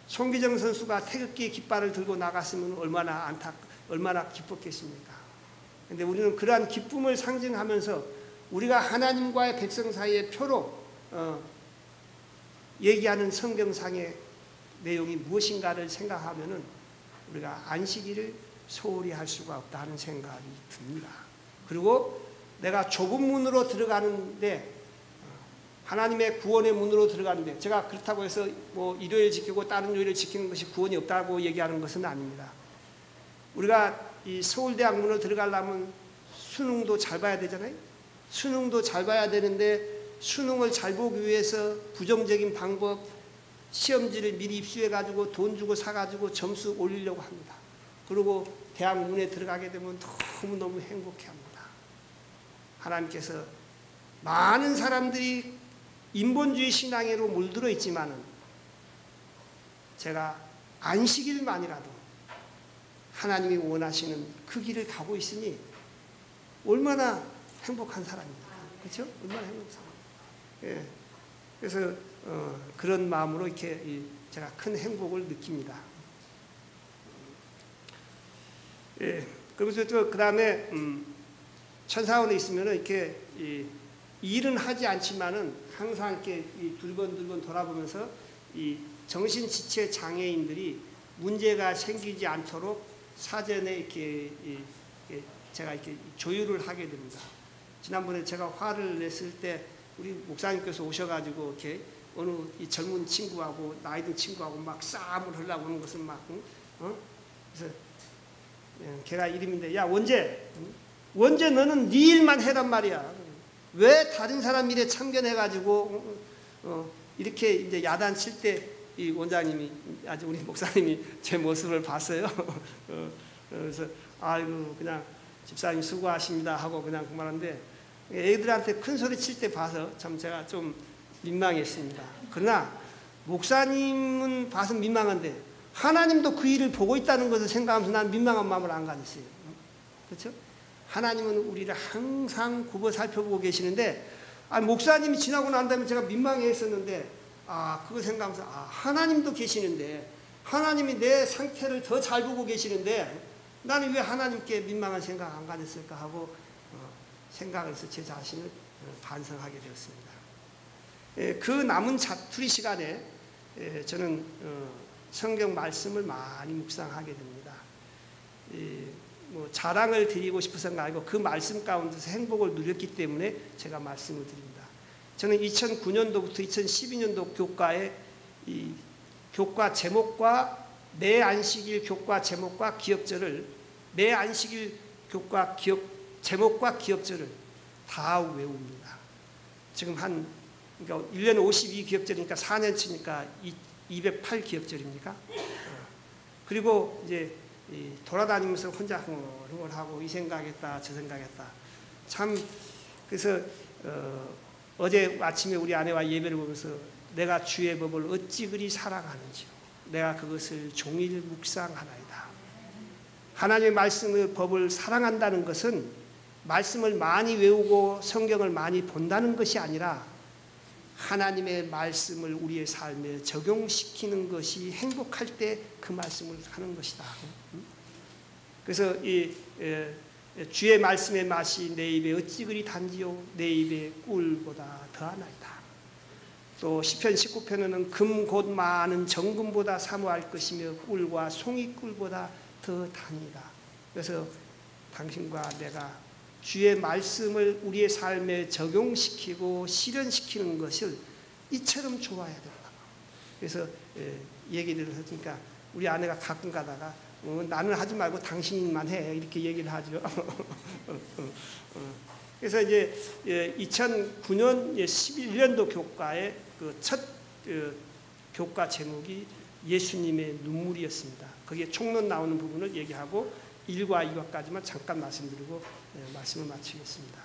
송기정 선수가 태극기 깃발을 들고 나갔으면 얼마나 기뻤겠습니까? 그런데 우리는 그러한 기쁨을 상징하면서 우리가 하나님과의 백성 사이의 표로 얘기하는 성경상의 내용이 무엇인가를 생각하면은 우리가 안식일을 소홀히 할 수가 없다 하는 생각이 듭니다. 그리고 내가 좁은 문으로 들어가는데 하나님의 구원의 문으로 들어가는데 제가 그렇다고 해서 뭐 일요일 지키고 다른 요일을 지키는 것이 구원이 없다고 얘기하는 것은 아닙니다. 우리가 이 서울대학 문으로 들어가려면 수능도 잘 봐야 되잖아요. 수능도 잘 봐야 되는데 수능을 잘 보기 위해서 부정적인 방법 시험지를 미리 입수해가지고 돈 주고 사가지고 점수 올리려고 합니다. 그리고 대학 문에 들어가게 되면 너무너무 행복해합니다. 하나님께서 많은 사람들이 인본주의 신앙으로 물들어 있지만은 제가 안식일만이라도 하나님이 원하시는 그 길을 가고 있으니 얼마나 행복한 사람입니까? 그렇죠? 얼마나 행복한 사람. 예. 그래서 그런 마음으로 이렇게 제가 큰 행복을 느낍니다. 예. 그러면서 또 그 다음에 천사원에 있으면은 이렇게 일은 하지 않지만은 항상 이렇게 두리번두리번 돌아보면서 이 정신지체 장애인들이 문제가 생기지 않도록 사전에 이렇게 제가 이렇게 조율을 하게 됩니다. 지난번에 제가 화를 냈을 때 우리 목사님께서 오셔가지고 이렇게 어느 이 젊은 친구하고 나이 든 친구하고 막 싸움을 하려고 하는 것은 막 그래서 걔가 이름인데 야 원재 너는 네 일만 해란 말이야. 왜 다른 사람 일에 참견해가지고 이렇게 이제 야단 칠 때 이 원장님이 아주 우리 목사님이 제 모습을 봤어요. 그래서 아이고 그냥 집사님 수고하십니다 하고 그냥 그만한데 애들한테 큰 소리 칠 때 봐서 참 제가 좀 민망했습니다. 그러나 목사님은 봐서 민망한데 하나님도 그 일을 보고 있다는 것을 생각하면서 난 민망한 마음을 안 가졌어요. 그렇죠? 하나님은 우리를 항상 굽어 살펴보고 계시는데 목사님이 지나고 난 다음에 제가 민망했었는데 그거 생각하면서 하나님도 계시는데 하나님이 내 상태를 더 잘 보고 계시는데 나는 왜 하나님께 민망한 생각 안 가졌을까 하고 생각을 해서 제 자신을 반성하게 되었습니다. 그 남은 자투리 시간에 저는 성경 말씀을 많이 묵상하게 됩니다. 뭐 자랑을 드리고 싶어서가 아니고 그 말씀 가운데서 행복을 누렸기 때문에 제가 말씀을 드립니다. 저는 2009년도부터 2012년도 교과에 이 교과 제목과 매 안식일 교과 제목과 기억절을 매 안식일 교과 제목과 기억절을 다 외웁니다. 지금 그러니까 1년에 52기억절이니까 4년치니까 208 기억절입니까? 그리고 이제 돌아다니면서 혼자 흥얼흥얼하고 이 생각했다 저 생각했다. 참 그래서 어제 아침에 우리 아내와 예배를 보면서 내가 주의 법을 어찌 그리 사랑하는지요. 내가 그것을 종일 묵상하나이다. 하나님의 말씀의 법을 사랑한다는 것은 말씀을 많이 외우고 성경을 많이 본다는 것이 아니라 하나님의 말씀을 우리의 삶에 적용시키는 것이 행복할 때 그 말씀을 하는 것이다. 그래서 이 주의 말씀의 맛이 내 입에 어찌 그리 단지요 내 입에 꿀보다 더하나이다. 또 시편 19편에는 금 곧 많은 정금보다 사모할 것이며 꿀과 송이꿀보다 더 다니라. 그래서 당신과 내가 주의 말씀을 우리의 삶에 적용시키고 실현시키는 것을 이처럼 좋아해야 된다. 그래서 얘기를 하니까 우리 아내가 가끔 가다가 나는 하지 말고 당신만 해 이렇게 얘기를 하죠. 그래서 이제 2009년 11년도 교과의 그 첫 교과 제목이 예수님의 눈물이었습니다. 거기에 총론 나오는 부분을 얘기하고 1과 2화까지만 잠깐 말씀드리고 말씀을 마치겠습니다.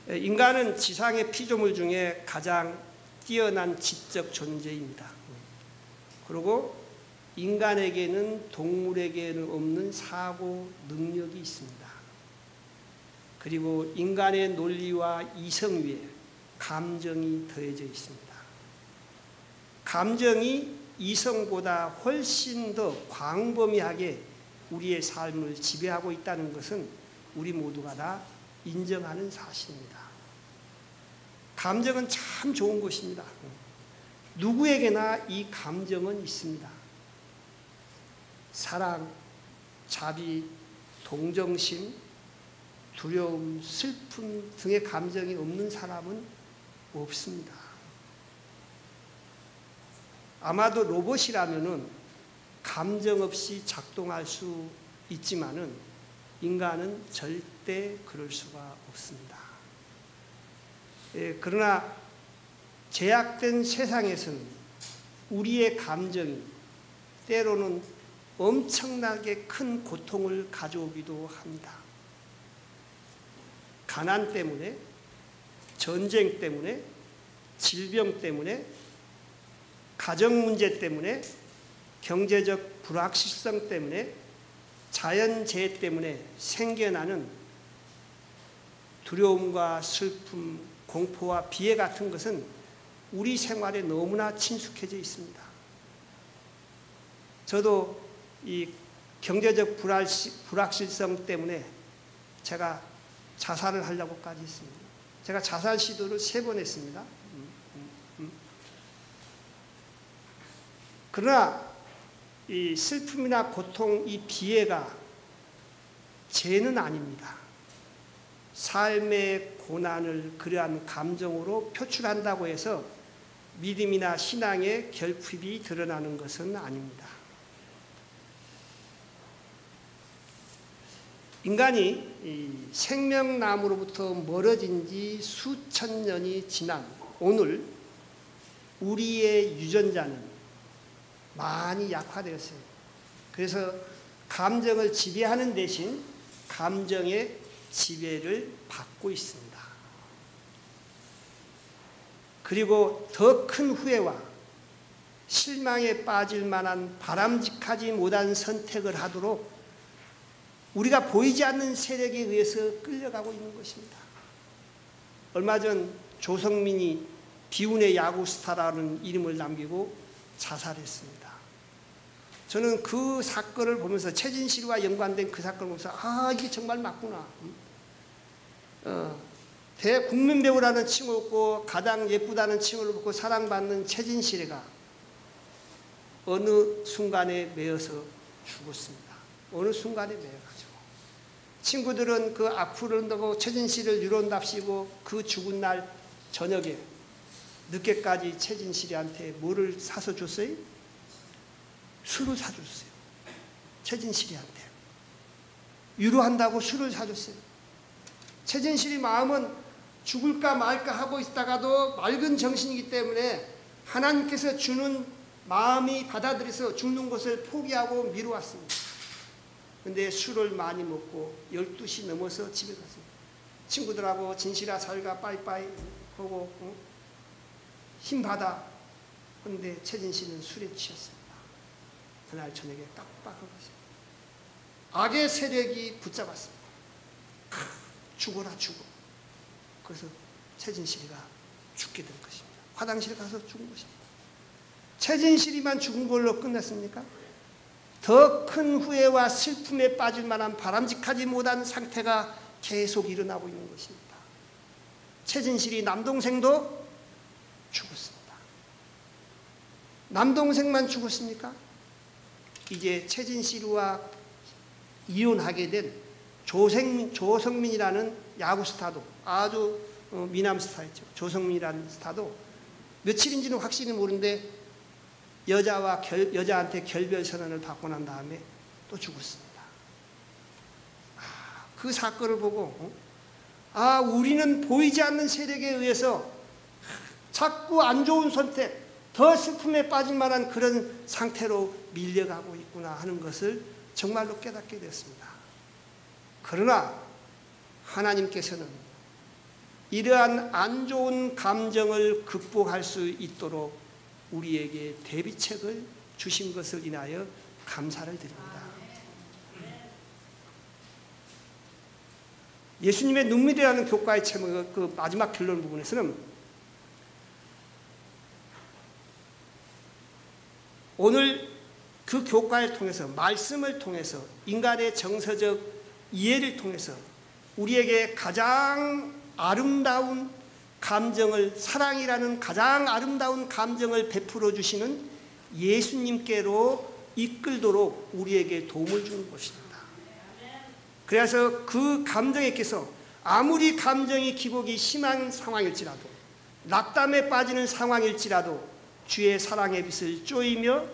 인간은 지상의 피조물 중에 가장 뛰어난 지적 존재입니다. 그리고 인간에게는 동물에게는 없는 사고 능력이 있습니다. 그리고 인간의 논리와 이성 위에 감정이 더해져 있습니다. 감정이 이성보다 훨씬 더 광범위하게 우리의 삶을 지배하고 있다는 것은 우리 모두가 다 인정하는 사실입니다. 감정은 참 좋은 것입니다. 누구에게나 이 감정은 있습니다. 사랑, 자비, 동정심, 두려움, 슬픔 등의 감정이 없는 사람은 없습니다. 아마도 로봇이라면은 감정 없이 작동할 수 있지만은 인간은 절대 그럴 수가 없습니다. 그러나 제약된 세상에서는 우리의 감정이 때로는 엄청나게 큰 고통을 가져오기도 합니다. 가난 때문에, 전쟁 때문에, 질병 때문에, 가정 문제 때문에, 경제적 불확실성 때문에, 자연재해 때문에 생겨나는 두려움과 슬픔, 공포와 비애 같은 것은 우리 생활에 너무나 친숙해져 있습니다. 저도 이 경제적 불확실성 때문에 제가 자살을 하려고까지 했습니다. 제가 자살 시도를 3번 했습니다. 그러나 이 슬픔이나 고통, 이 비애가 죄는 아닙니다. 삶의 고난을 그러한 감정으로 표출한다고 해서 믿음이나 신앙의 결핍이 드러나는 것은 아닙니다. 인간이 이 생명나무로부터 멀어진 지 수천 년이 지난 오늘 우리의 유전자는 많이 약화되었어요. 그래서 감정을 지배하는 대신 감정의 지배를 받고 있습니다. 그리고 더 큰 후회와 실망에 빠질 만한 바람직하지 못한 선택을 하도록 우리가 보이지 않는 세력에 의해서 끌려가고 있는 것입니다. 얼마 전 조성민이 비운의 야구 스타라는 이름을 남기고 자살했습니다. 저는 그 사건을 보면서 최진실과 연관된 그 사건을 보면서 이게 정말 맞구나. 대국민 배우라는 칭호를 얻고 가장 예쁘다는 칭호를 받고 사랑받는 최진실이가 어느 순간에 매여서 죽었습니다. 어느 순간에 매여가지고 친구들은 그 악플을 넣고 최진실을 유론답시고 그 죽은 날 저녁에 늦게까지 최진실이한테 뭐를 사서 줬어요? 술을 사줬어요. 최진실이한테 위로한다고 술을 사줬어요. 최진실이 마음은 죽을까 말까 하고 있다가도 맑은 정신이기 때문에 하나님께서 주는 마음이 받아들여서 죽는 것을 포기하고 미루었습니다. 근데 술을 많이 먹고 12시 넘어서 집에 갔어요. 친구들하고 진실아 살가 빠이빠이 하고 힘받아. 그런데 최진실은 술에 취했습니다. 그날 저녁에 깜빡한 것입니다. 악의 세력이 붙잡았습니다. 죽어라 죽어. 그래서 최진실이가 죽게 된 것입니다. 화장실에 가서 죽은 것입니다. 최진실이만 죽은 걸로 끝났습니까? 더 큰 후회와 슬픔에 빠질 만한 바람직하지 못한 상태가 계속 일어나고 있는 것입니다. 최진실이 남동생도 죽었습니다. 남동생만 죽었습니까? 이제 최진실과 이혼하게 된 조성민이라는 야구 스타도 아주 미남 스타였죠. 조성민이라는 스타도 며칠인지는 확실히 모르는데 여자한테 결별 선언을 받고 난 다음에 또 죽었습니다. 그 사건을 보고 우리는 보이지 않는 세력에 의해서 자꾸 안 좋은 선택, 더 슬픔에 빠질 만한 그런 상태로 밀려가고 있구나 하는 것을 정말로 깨닫게 되었습니다. 그러나 하나님께서는 이러한 안 좋은 감정을 극복할 수 있도록 우리에게 대비책을 주신 것을 인하여 감사를 드립니다. 예수님의 눈물이라는 교과의 제목 그 마지막 결론 부분에서는 오늘 그 교과를 통해서 말씀을 통해서 인간의 정서적 이해를 통해서 우리에게 가장 아름다운 감정을 사랑이라는 가장 아름다운 감정을 베풀어 주시는 예수님께로 이끌도록 우리에게 도움을 주는 것입니다. 그래서 그 감정에께서 아무리 감정이 기복이 심한 상황일지라도 낙담에 빠지는 상황일지라도 주의 사랑의 빛을 쪼이며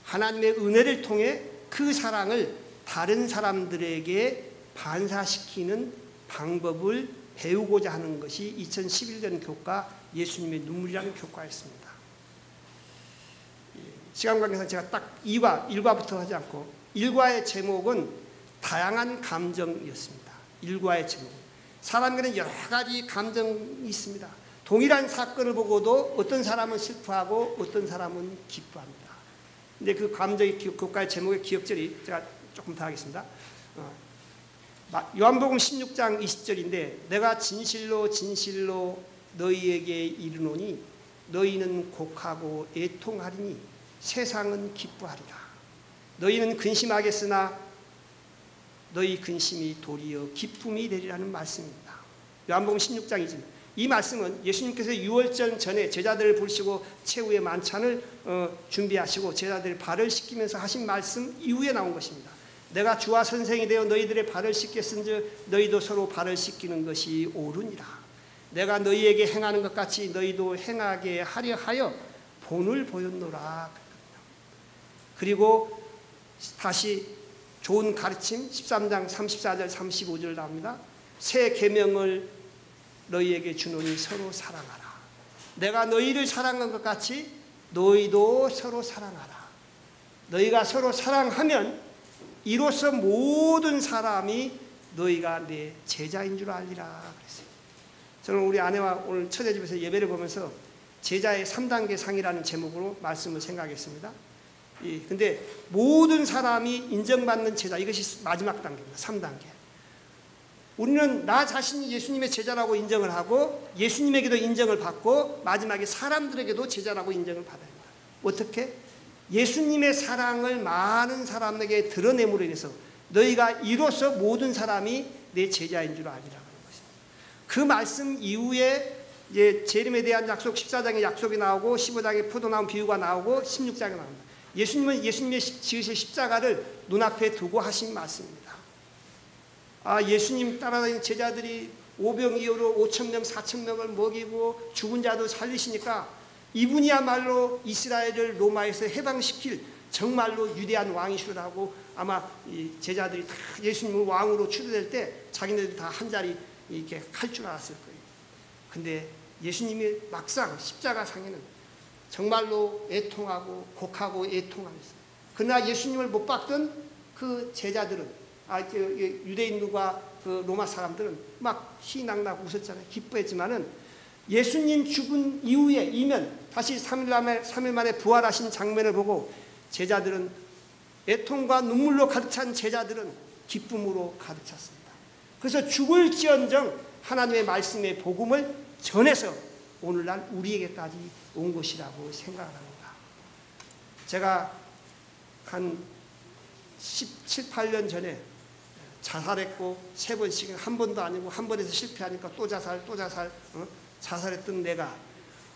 하나님의 은혜를 통해 그 사랑을 다른 사람들에게 반사시키는 방법을 배우고자 하는 것이 2011년 교과 예수님의 눈물이라는 교과였습니다. 시간 관계상 제가 딱 1과부터 하지 않고 1과의 제목은 다양한 감정이었습니다. 1과의 제목은 사람에게는 여러 가지 감정이 있습니다. 동일한 사건을 보고도 어떤 사람은 슬퍼하고 어떤 사람은 기뻐합니다. 근데 그 감정의 교과의 제목의 기억절이 제가 조금 더 하겠습니다. 요한복음 16장 20절인데 내가 진실로 진실로 너희에게 이르노니 너희는 곡하고 애통하리니 세상은 기뻐하리라. 너희는 근심하겠으나 너희 근심이 도리어 기쁨이 되리라는 말씀입니다. 요한복음 16장이지. 이 말씀은 예수님께서 유월절 전에 제자들을 부르시고 최후의 만찬을 준비하시고 제자들의 발을 씻기면서 하신 말씀 이후에 나온 것입니다. 내가 주와 선생이 되어 너희들의 발을 씻겼은즉 너희도 서로 발을 씻기는 것이 옳으니라. 내가 너희에게 행하는 것 같이 너희도 행하게 하려 하여 본을 보였노라. 그리고 다시 좋은 가르침 13장 34절 35절 나옵니다. 새 계명을 너희에게 주노니 서로 사랑하라. 내가 너희를 사랑한 것 같이 너희도 서로 사랑하라. 너희가 서로 사랑하면 이로써 모든 사람이 너희가 내 제자인 줄 알리라 그랬어요. 저는 우리 아내와 오늘 처제집에서 예배를 보면서 제자의 3단계 상이라는 제목으로 말씀을 생각했습니다. 근데 모든 사람이 인정받는 제자, 이것이 마지막 단계입니다. 3단계. 우리는 나 자신이 예수님의 제자라고 인정을 하고 예수님에게도 인정을 받고 마지막에 사람들에게도 제자라고 인정을 받아야 합니다. 어떻게? 예수님의 사랑을 많은 사람에게 드러냄으로 인해서 너희가 이로써 모든 사람이 내 제자인 줄 알리라는 것입니다. 그 말씀 이후에 이제 재림에 대한 약속 14장의 약속이 나오고 15장에 포도 나온 비유가 나오고 16장에 나옵니다. 예수님은 예수님의 지으신 십자가를 눈앞에 두고 하신 말씀입니다. 예수님 따라다니는 제자들이 오병이어로 5,000명 4,000명을 먹이고 죽은 자도 살리시니까 이분이야말로 이스라엘을 로마에서 해방시킬 정말로 위대한 왕이시라고 아마 이 제자들이 다 예수님을 왕으로 추대될 때 자기네들이 다 한 자리 이렇게 할 줄 알았을 거예요. 근데 예수님이 막상 십자가 상에는 정말로 애통하고 곡하고 애통하면서, 그러나 예수님을 못 봤던 그 제자들은 유대인들과 그 로마 사람들은 막 희낙낙 웃었잖아요. 기뻐했지만은 예수님 죽은 이후에 이면 다시 3일 만에 부활하신 장면을 보고 제자들은 애통과 눈물로 가득 찬 제자들은 기쁨으로 가득 찼습니다. 그래서 죽을지언정 하나님의 말씀의 복음을 전해서 오늘날 우리에게까지 온 것이라고 생각을 합니다. 제가 한 17, 18년 전에 자살했고 3번씩은 한 번도 아니고 한 번에서 실패하니까 또 자살했던 내가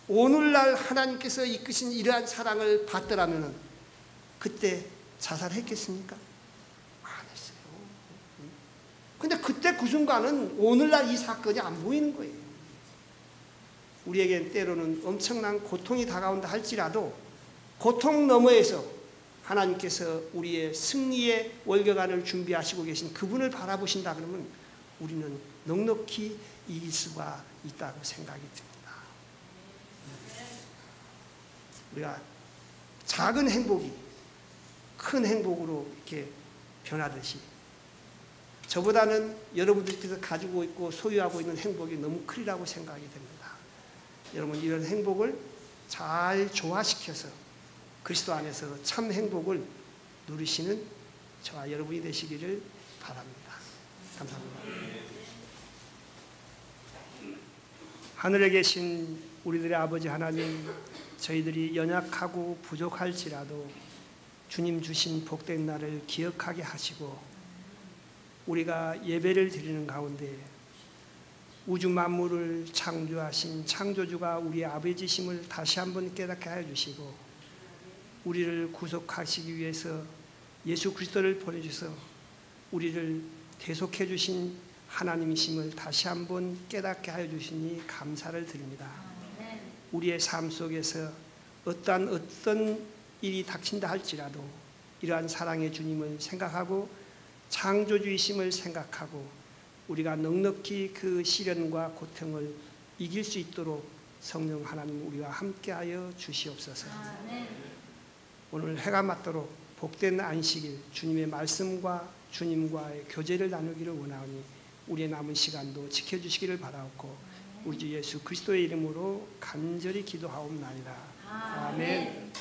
오늘날 하나님께서 이끄신 이러한 사랑을 받더라면 그때 자살했겠습니까? 안 했어요. 근데 그때 그 순간은 오늘날 이 사건이 안 보이는 거예요. 우리에겐 때로는 엄청난 고통이 다가온다 할지라도 고통 너머에서 하나님께서 우리의 승리의 월경안을 준비하시고 계신 그분을 바라보신다 그러면 우리는 넉넉히 이길 수가 있다고 생각이 듭니다. 우리가 작은 행복이 큰 행복으로 이렇게 변하듯이 저보다는 여러분들께서 가지고 있고 소유하고 있는 행복이 너무 크리라고 생각이 됩니다. 여러분 이런 행복을 잘 조화시켜서 그리스도 안에서 참 행복을 누리시는 저와 여러분이 되시기를 바랍니다. 감사합니다. 하늘에 계신 우리들의 아버지 하나님, 저희들이 연약하고 부족할지라도 주님 주신 복된 날을 기억하게 하시고 우리가 예배를 드리는 가운데 우주 만물을 창조하신 창조주가 우리의 아버지심을 다시 한번 깨닫게 하여 주시고 우리를 구속하시기 위해서 예수 그리스도를 보내주셔서 우리를 대속해 주신 하나님이심을 다시 한번 깨닫게 하여 주시니 감사를 드립니다. 우리의 삶 속에서 어떤 일이 닥친다 할지라도 이러한 사랑의 주님을 생각하고 창조주이심을 생각하고 우리가 넉넉히 그 시련과 고통을 이길 수 있도록 성령 하나님 우리와 함께하여 주시옵소서. 오늘 해가 맞도록 복된 안식일 주님의 말씀과 주님과의 교제를 나누기를 원하오니 우리의 남은 시간도 지켜주시기를 바라옵고 우리 주 예수 그리스도의 이름으로 간절히 기도하옵나이다. 아멘.